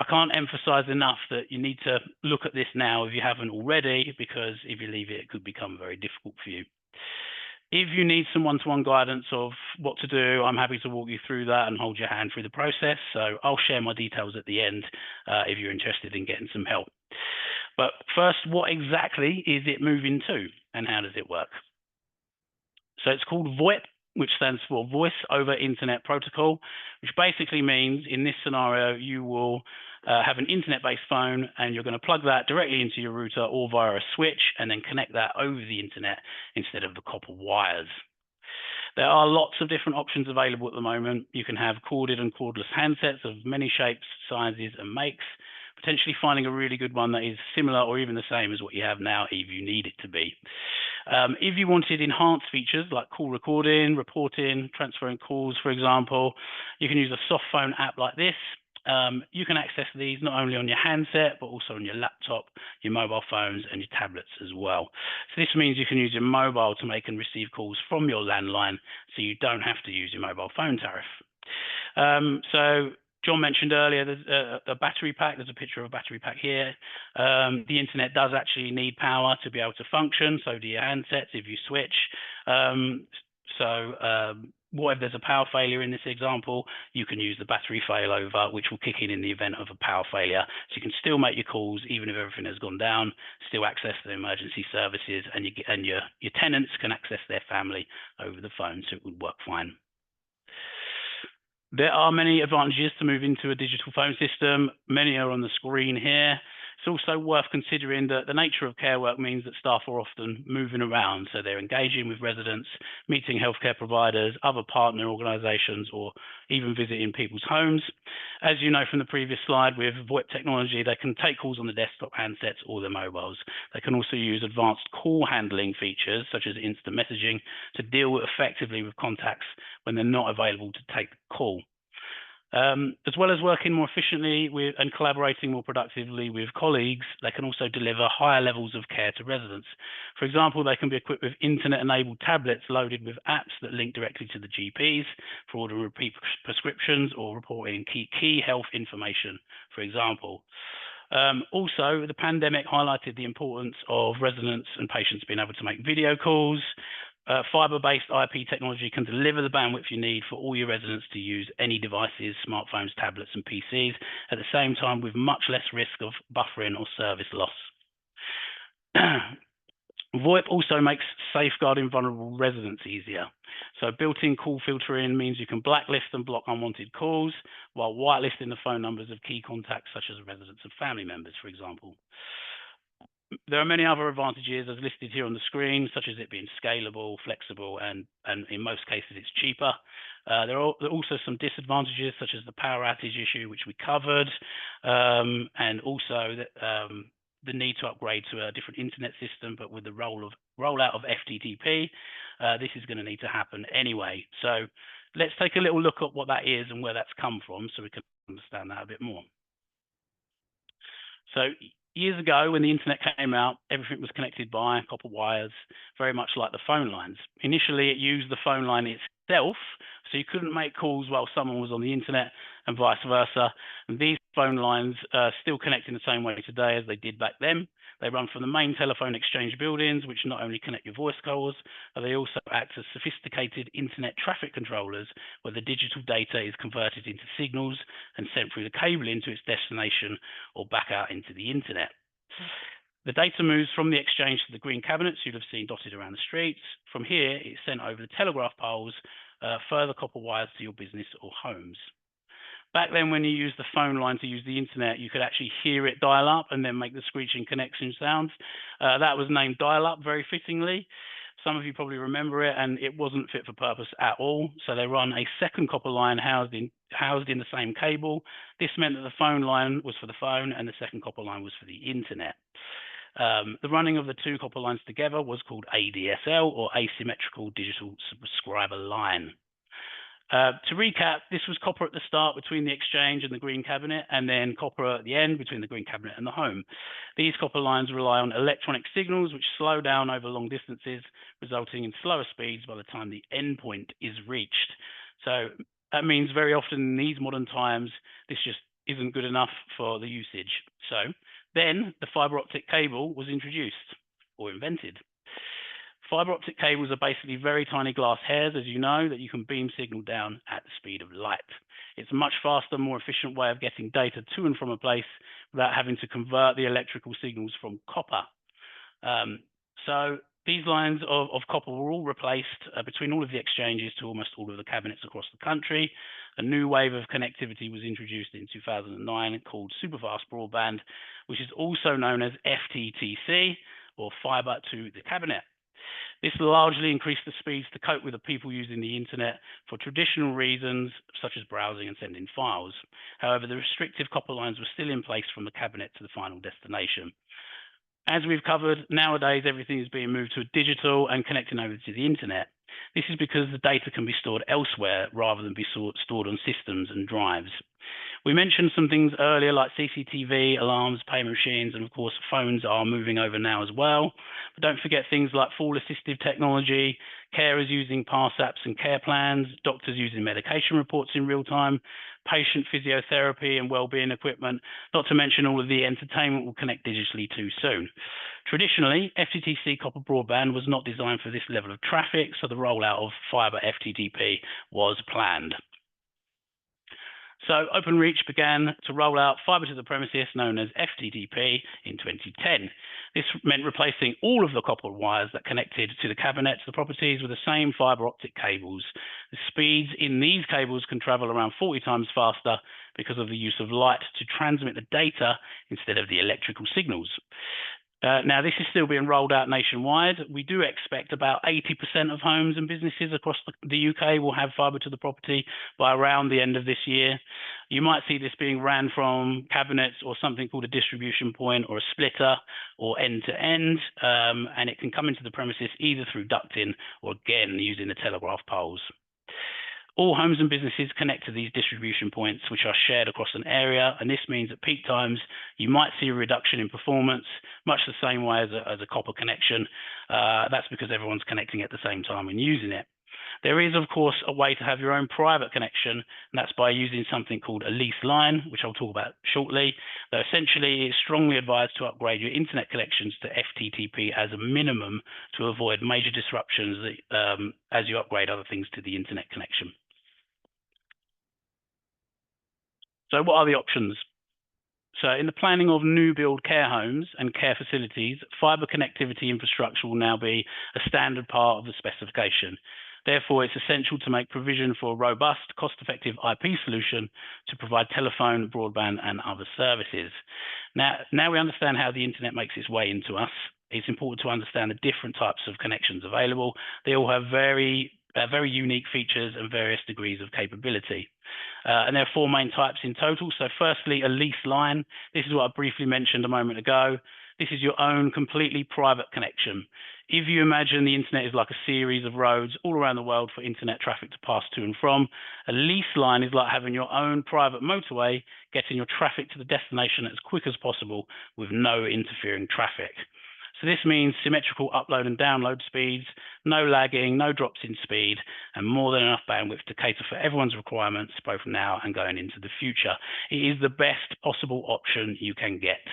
I can't emphasize enough that you need to look at this now if you haven't already, because if you leave it, it could become very difficult for you. If you need some one-to-one guidance of what to do, I'm happy to walk you through that and hold your hand through the process. So I'll share my details at the end if you're interested in getting some help. But first, what exactly is it moving to, and how does it work? So it's called VoIP, which stands for Voice over Internet Protocol, which basically means in this scenario, you will have an internet-based phone and you're going to plug that directly into your router or via a switch and then connect that over the internet instead of the copper wires. There are lots of different options available at the moment. You can have corded and cordless handsets of many shapes, sizes and makes, potentially finding a really good one that is similar or even the same as what you have now if you need it to be. If you wanted enhanced features like call recording, reporting, transferring calls, for example, you can use a soft phone app like this. You can access these not only on your handset, but also on your laptop, your mobile phones, and your tablets as well. So this means you can use your mobile to make and receive calls from your landline, so you don't have to use your mobile phone tariff. So John mentioned earlier there's a battery pack. There's a picture of a battery pack here. The internet does actually need power to be able to function, so do your handsets if you switch. what if there's a power failure in this example? You can use the battery failover, which will kick in the event of a power failure. So you can still make your calls even if everything has gone down, still access the emergency services, and your tenants can access their family over the phone, so it would work fine. There are many advantages to move into a digital phone system. Many are on the screen here. It's also worth considering that the nature of care work means that staff are often moving around. So they're engaging with residents, meeting healthcare providers, other partner organisations, or even visiting people's homes. As you know from the previous slide, with VoIP technology, they can take calls on the desktop handsets or their mobiles. They can also use advanced call handling features, such as instant messaging, to deal effectively with contacts when they're not available to take the call. As well as working more efficiently with and collaborating more productively with colleagues, they can also deliver higher levels of care to residents. For example, they can be equipped with internet-enabled tablets loaded with apps that link directly to the GPs for ordering repeat prescriptions or reporting key health information, for example. Also, the pandemic highlighted the importance of residents and patients being able to make video calls. Fiber-based IP technology can deliver the bandwidth you need for all your residents to use any devices, smartphones, tablets, and PCs, at the same time with much less risk of buffering or service loss. VoIP also makes safeguarding vulnerable residents easier. So built-in call filtering means you can blacklist and block unwanted calls, while whitelisting the phone numbers of key contacts such as residents and family members, for example. There are many other advantages as listed here on the screen, such as it being scalable, flexible, and in most cases it's cheaper. There are also some disadvantages, such as the power outage issue, which we covered, and also the need to upgrade to a different internet system, but with the rollout of FTTP, this is going to need to happen anyway. So let's take a little look at what that is and where that's come from, so we can understand that a bit more. So years ago, when the internet came out, everything was connected by copper wires, very much like the phone lines. Initially, it used the phone line itself, so you couldn't make calls while someone was on the internet and vice versa. And these phone lines still connect in the same way today as they did back then. They run from the main telephone exchange buildings, which not only connect your voice calls, but they also act as sophisticated internet traffic controllers, where the digital data is converted into signals and sent through the cable into its destination or back out into the internet. The data moves from the exchange to the green cabinets you'd have seen dotted around the streets. From here, it's sent over the telegraph poles, further copper wires to your business or homes. Back then, when you used the phone line to use the internet, you could actually hear it dial up and then make the screeching connection sounds. That was named dial-up very fittingly. Some of you probably remember it, and it wasn't fit for purpose at all. So they run a second copper line housed in the same cable. This meant that the phone line was for the phone and the second copper line was for the internet. The running of the two copper lines together was called ADSL, or asymmetrical digital subscriber line. To recap, this was copper at the start between the exchange and the green cabinet, and then copper at the end between the green cabinet and the home. These copper lines rely on electronic signals which slow down over long distances, resulting in slower speeds by the time the endpoint is reached. So that means very often in these modern times, this just isn't good enough for the usage. So then the fiber optic cable was introduced or invented. Fiber optic cables are basically very tiny glass hairs, as you know, that you can beam signal down at the speed of light. It's a much faster, more efficient way of getting data to and from a place without having to convert the electrical signals from copper. So these lines of copper were all replaced between all of the exchanges to almost all of the cabinets across the country. A new wave of connectivity was introduced in 2009 called superfast broadband, which is also known as FTTC, or fiber to the cabinet. This largely increased the speeds to cope with the people using the internet for traditional reasons, such as browsing and sending files. However, the restrictive copper lines were still in place from the cabinet to the final destination. As we've covered, nowadays everything is being moved to digital and connecting over to the internet. This is because the data can be stored elsewhere rather than be stored on systems and drives. We mentioned some things earlier like CCTV, alarms, payment machines, and of course phones are moving over now as well. But don't forget things like fall assistive technology, carers using pass apps and care plans, doctors using medication reports in real time, patient physiotherapy and wellbeing equipment, not to mention all of the entertainment will connect digitally too soon. Traditionally, FTTC copper broadband was not designed for this level of traffic, so the rollout of fibre FTTP was planned. So Openreach began to roll out fibre to the premises, known as FTTP, in 2010. This meant replacing all of the copper wires that connected to the cabinets, the properties, with the same fibre optic cables. The speeds in these cables can travel around 40 times faster because of the use of light to transmit the data instead of the electrical signals. Now, this is still being rolled out nationwide. We do expect about 80% of homes and businesses across the UK will have fibre to the property by around the end of this year. You might see this being ran from cabinets or something called a distribution point or a splitter or end to end, and it can come into the premises either through ducting or again using the telegraph poles. All homes and businesses connect to these distribution points, which are shared across an area, and this means at peak times you might see a reduction in performance, much the same way as a copper connection. That's because everyone's connecting at the same time and using it. There is, of course, a way to have your own private connection, and that's by using something called a lease line, which I'll talk about shortly. Though essentially, it's strongly advised to upgrade your internet connections to FTTP as a minimum to avoid major disruptions as you upgrade other things to the internet connection. So what are the options? So in the planning of new build care homes and care facilities, fibre connectivity infrastructure will now be a standard part of the specification. Therefore, it's essential to make provision for a robust, cost-effective IP solution to provide telephone, broadband, and other services. Now we understand how the internet makes its way into us. It's important to understand the different types of connections available. They all have very unique features and various degrees of capability. And there are four main types in total. So firstly, a lease line. This is what I briefly mentioned a moment ago. This is your own completely private connection. If you imagine the internet is like a series of roads all around the world for internet traffic to pass to and from, a lease line is like having your own private motorway, getting your traffic to the destination as quick as possible with no interfering traffic. So this means symmetrical upload and download speeds, no lagging, no drops in speed, and more than enough bandwidth to cater for everyone's requirements, both now and going into the future. It is the best possible option you can get.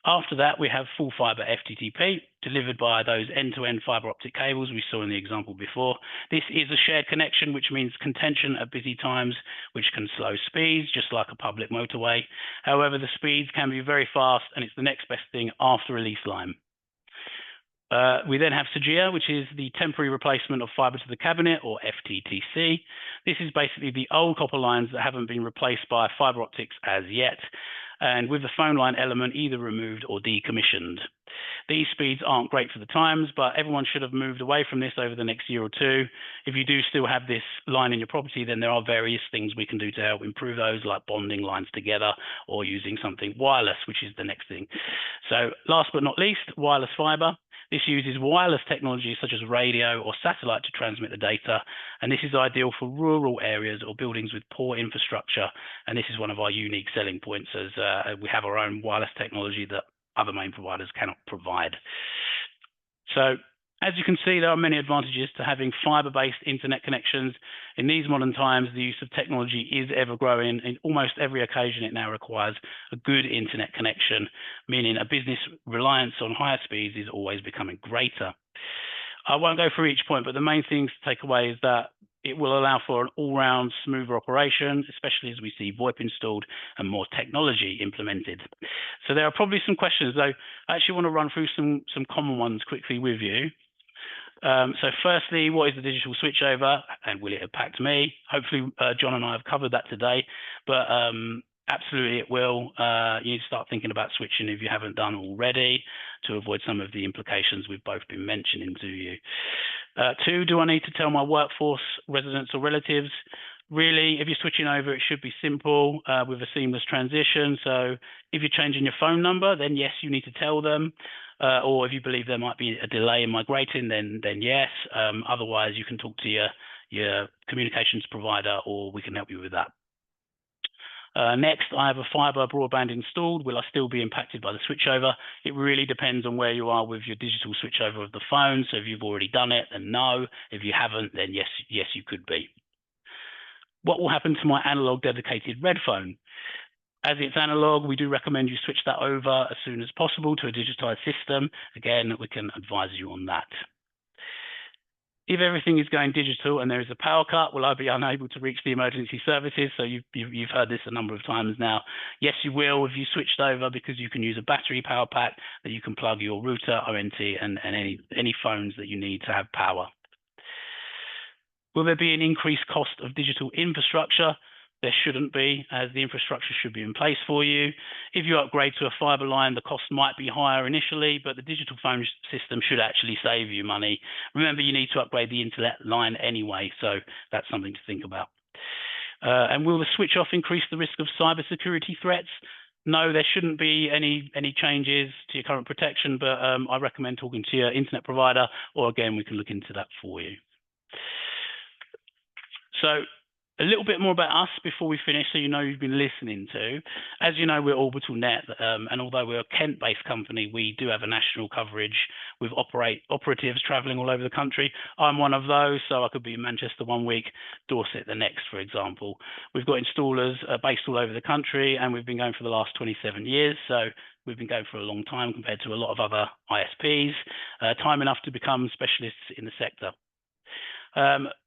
After that, we have full fibre FTTP, delivered by those end-to-end fibre optic cables we saw in the example before. This is a shared connection, which means contention at busy times, which can slow speeds, just like a public motorway. However, the speeds can be very fast, and it's the next best thing after a lease line. We then have SAGEA, which is the temporary replacement of fibre to the cabinet, or FTTC. This is basically the old copper lines that haven't been replaced by fibre optics as yet, and with the phone line element either removed or decommissioned. These speeds aren't great for the times, but everyone should have moved away from this over the next year or two. If you do still have this line in your property, then there are various things we can do to help improve those, like bonding lines together or using something wireless, which is the next thing. So last but not least, wireless fibre. This uses wireless technology such as radio or satellite to transmit the data, and this is ideal for rural areas or buildings with poor infrastructure. And this is one of our unique selling points, as we have our own wireless technology that other main providers cannot provide. So as you can see, there are many advantages to having fibre-based internet connections. In these modern times, the use of technology is ever growing. In almost every occasion, it now requires a good internet connection, meaning a business reliance on higher speeds is always becoming greater. I won't go through each point, but the main things to take away is that it will allow for an all-round smoother operation, especially as we see VoIP installed and more technology implemented. So there are probably some questions, though. I actually want to run through some common ones quickly with you. So firstly, what is the digital switchover and will it impact me? Hopefully, John and I have covered that today, but absolutely it will. You need to start thinking about switching if you haven't done already to avoid some of the implications we've both been mentioning to you. Two, do I need to tell my workforce, residents or relatives? Really, if you're switching over, it should be simple with a seamless transition. So if you're changing your phone number, then yes, you need to tell them. Or if you believe there might be a delay in migrating, then yes. Otherwise, you can talk to your communications provider, or we can help you with that. Next, I have a fibre broadband installed. Will I still be impacted by the switchover? It really depends on where you are with your digital switchover of the phone. So if you've already done it, then no. If you haven't, then yes, you could be. what will happen to my analog dedicated red phone? As it's analog, we do recommend you switch that over as soon as possible to a digitized system. Again, we can advise you on that. If everything is going digital and there is a power cut, will I be unable to reach the emergency services? So you've heard this a number of times now. Yes, you will if you switched over, because you can use a battery power pack that you can plug your router, ONT, and any phones that you need to have power. Will there be an increased cost of digital infrastructure? There shouldn't be, as the infrastructure should be in place for you. If you upgrade to a fiber line, the cost might be higher initially, but the digital phone system should actually save you money. Remember, you need to upgrade the internet line anyway, so that's something to think about. And will the switch off increase the risk of cybersecurity threats? No, there shouldn't be any changes to your current protection, but I recommend talking to your internet provider, or again, we can look into that for you. So, a little bit more about us before we finish, so you know you've been listening to. As you know, we're Orbital Net, and although we're a Kent-based company, we do have a national coverage with operatives travelling all over the country. I'm one of those, so I could be in Manchester one week, Dorset the next, for example. We've got installers based all over the country, and we've been going for the last 27 years, so we've been going for a long time compared to a lot of other ISPs, time enough to become specialists in the sector.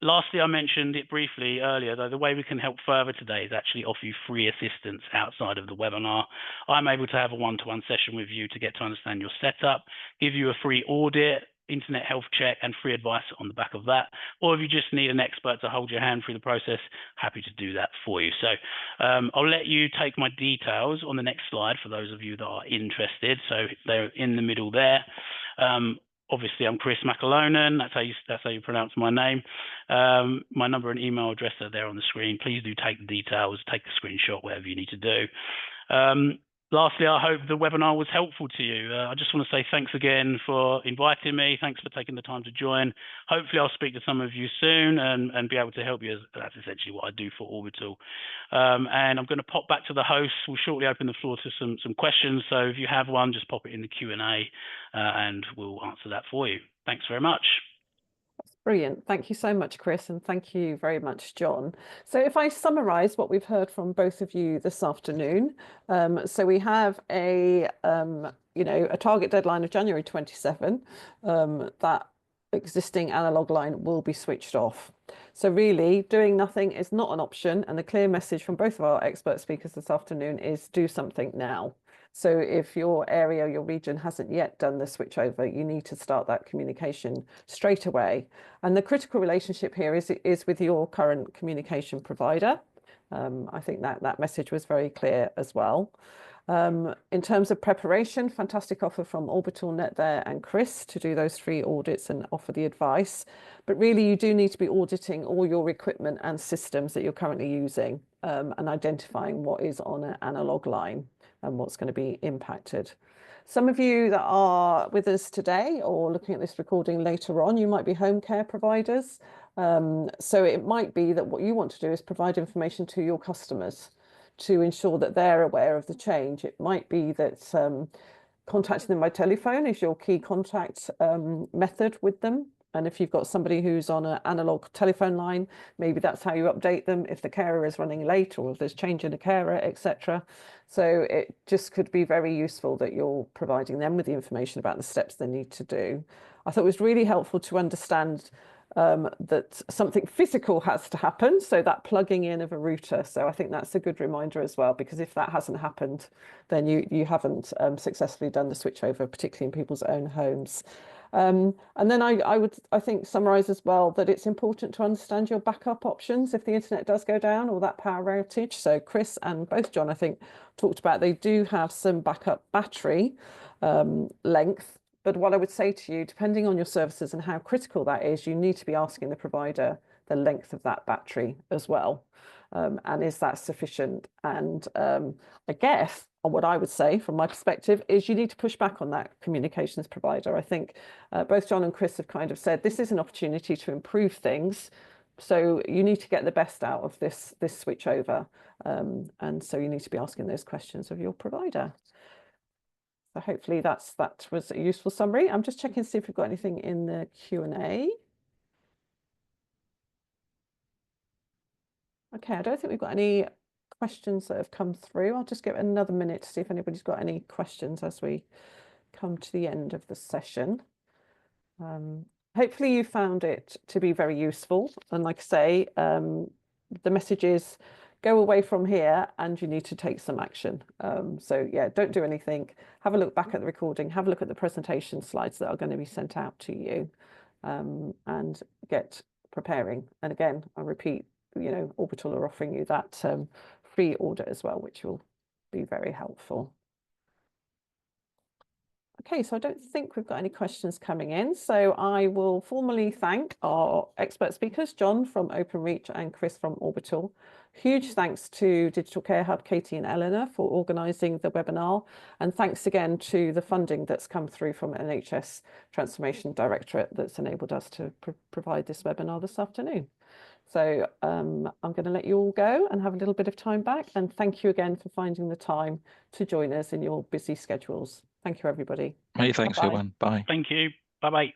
Lastly, I mentioned it briefly earlier, though the way we can help further today is actually offer you free assistance outside of the webinar. I'm able to have a one-to-one session with you to get to understand your setup, give you a free audit, internet health check, and free advice on the back of that. Or if you just need an expert to hold your hand through the process, happy to do that for you. So I'll let you take my details on the next slide for those of you that are interested. So they're in the middle there. Obviously, I'm Chris McAlonan. That's how you pronounce my name. My number and email address are there on the screen. Please do take the details, take the screenshot, whatever you need to do. Lastly, I hope the webinar was helpful to you. I just want to say thanks again for inviting me. Thanks for taking the time to join. Hopefully, I'll speak to some of you soon and be able to help you. That's essentially what I do for Orbital. And I'm going to pop back to the host. We'll shortly open the floor to some questions. So if you have one, just pop it in the Q&A and we'll answer that for you. Thanks very much. Brilliant. Thank you so much, Chris, and thank you very much, John. So if I summarise what we've heard from both of you this afternoon, so we have a target deadline of January 27. That existing analog line will be switched off. So really, doing nothing is not an option, and the clear message from both of our expert speakers this afternoon is do something now. So if your area, your region hasn't yet done the switchover, you need to start that communication straight away. And the critical relationship here is with your current communication provider. I think that message was very clear as well. In terms of preparation, fantastic offer from Orbital Net there and Chris to do those free audits and offer the advice. But really, you do need to be auditing all your equipment and systems that you're currently using and identifying what is on an analog line and what's going to be impacted. Some of you that are with us today or looking at this recording later on, you might be home care providers. So it might be that what you want to do is provide information to your customers to ensure that they're aware of the change. It might be that contacting them by telephone is your key contact method with them. And if you've got somebody who's on an analog telephone line, maybe that's how you update them if the carer is running late or if there's change in a carer, etc. So it just could be very useful that you're providing them with the information about the steps they need to do. I thought it was really helpful to understand that something physical has to happen, so that plugging in of a router. So I think that's a good reminder as well, because if that hasn't happened, then you haven't successfully done the switchover, particularly in people's own homes. And then I think summarise as well that it's important to understand your backup options if the internet does go down or that power outage. So Chris and both John, I think, talked about they do have some backup battery length. But what I would say to you, depending on your services and how critical that is, you need to be asking the provider the length of that battery as well. And is that sufficient? And I guess what I would say from my perspective is you need to push back on that communications provider. I think both John and Chris have kind of said this is an opportunity to improve things. So you need to get the best out of this switchover. And so you need to be asking those questions of your provider. So hopefully that was a useful summary. I'm just checking to see if we've got anything in the Q&A. Okay, I don't think we've got any questions that have come through. I'll just give it another minute to see if anybody's got any questions as we come to the end of the session. Hopefully you found it to be very useful. And like I say, the message is go away from here and you need to take some action. So yeah, don't do anything. Have a look back at the recording, have a look at the presentation slides that are going to be sent out to you, and get preparing. And again, I repeat, you know, Orbital are offering you that free audit as well, which will be very helpful. Okay, so I don't think we've got any questions coming in. So I will formally thank our expert speakers, John from Openreach and Chris from Orbital. Huge thanks to Digital Care Hub, Katie and Eleanor for organising the webinar. And thanks again to the funding that's come through from NHS Transformation Directorate that's enabled us to provide this webinar this afternoon. So I'm going to let you all go and have a little bit of time back. And thank you again for finding the time to join us in your busy schedules. Thank you, everybody. Hey, thanks, Bye-bye. everyone. Bye. Thank you. Bye-bye.